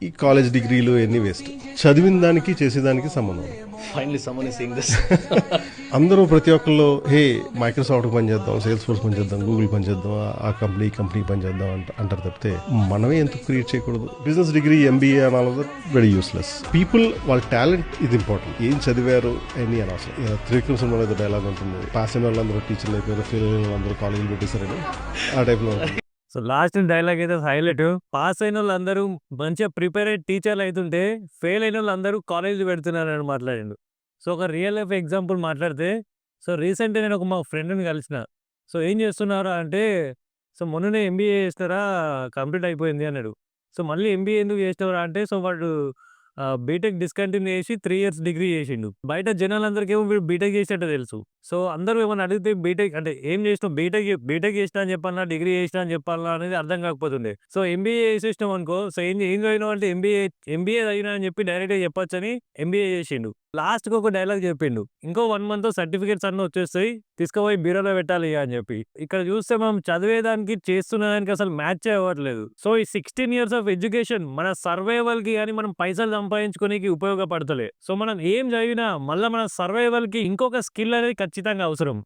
ఈ కాలేజ్ డిగ్రీలు ఎన్ని వేస్ట్. చదివిన దానికి చేసేదానికి సంబంధం. Finally, someone is saying this. అందరూ ప్రతి ఒక్కళ్ళు హే మైక్రోసాఫ్ట్ పని చేద్దాం, సేల్స్ ఫోర్స్ పని చేద్దాం, గూగుల్ పని చేద్దాం, ఆ కంపెనీ పని చేద్దాం అంటారు తప్పితే మనమే ఎందుకు క్రియేట్ చేయకూడదు? Business degree, MBA and all of that very useless. People వాళ్ళ టాలెంట్ ఇది ఇంపార్టెంట్. ఏం చదివారు అని అనవసరం. త్రివిక్రమ్ సినిమాలో ఏదో డైలాగ్ ఉంటుంది, పాస్ అయిన వాళ్ళందరూ టీచర్లు అయిపోయారు, ఫెయిల్ అయిన వాళ్ళందరూ కాలేజీలు పెట్టేశారని. ఆ టైప్లో సో లాస్ట్ డైలాగ్ అయితే హైలైట్. పాస్ అయిన వాళ్ళందరూ మంచిగా ప్రిపేర్ అయ్యి టీచర్లు అవుతుంటే ఫెయిల్ అయిన వాళ్ళందరూ కాలేజీలు పెడుతున్నారని మాట్లాడిండు. సో ఒక రియల్ లైఫ్ ఎగ్జాంపుల్ మాట్లాడితే, సో రీసెంట్గా నేను మా ఫ్రెండ్ని కలిసిన. సో ఏం చేస్తున్నారా అంటే, సో మొన్ననే ఎంబీఏ చేస్తారా, కంప్లీట్ అయిపోయింది అన్నాడు. సో మళ్ళీ ఎంబీఏ ఎందుకు చేసినవరా అంటే, సో వాడు బీటెక్ డిస్కంటిన్యూ చేసి 3 ఇయర్స్ డిగ్రీ చేసిండు. బయట జనాలందరికీ ఏమో వీడు బీటెక్ చేసినట్టు తెలుసు. సో అందరూ ఏమన్నా అడిగితే బీటెక్ అంటే ఏం చేసినావు, బీటెక్ చేసినా అని చెప్పాలా, డిగ్రీ చేసినా అని చెప్పాలా అనేది అర్థం కాకపోతుండే. సో ఎంబీఏ చేసేసినాం అనుకో, సో ఏం చదివినావు అంటే ఎంబీఏ చదివినా అని చెప్పి డైరెక్ట్గా చెప్పొచ్చని ఎంబీఏ చేసిండు. లాస్ట్కి ఒక డైలాగ్ చెప్పిండు, ఇంకో 1 month సర్టిఫికేట్స్ అన్నీ వచ్చేస్తాయి, తీసుకుపోయి బీరోలో పెట్టాలి అని చెప్పి. ఇక్కడ చూస్తే మనం చదివేదానికి చేస్తున్న దానికి అసలు మ్యాచ్ అవ్వట్లేదు. సో ఈ 16 years ఆఫ్ ఎడ్యుకేషన్ మన సర్వైవల్ కి కానీ మనం పైసలు సంపాదించుకోనికి ఉపయోగపడతలే. సో మనం ఏం చదివినా మళ్ళీ మన సర్వైవల్ కి ఇంకొక స్కిల్ అనేది ఖచ్చితంగా అవసరం.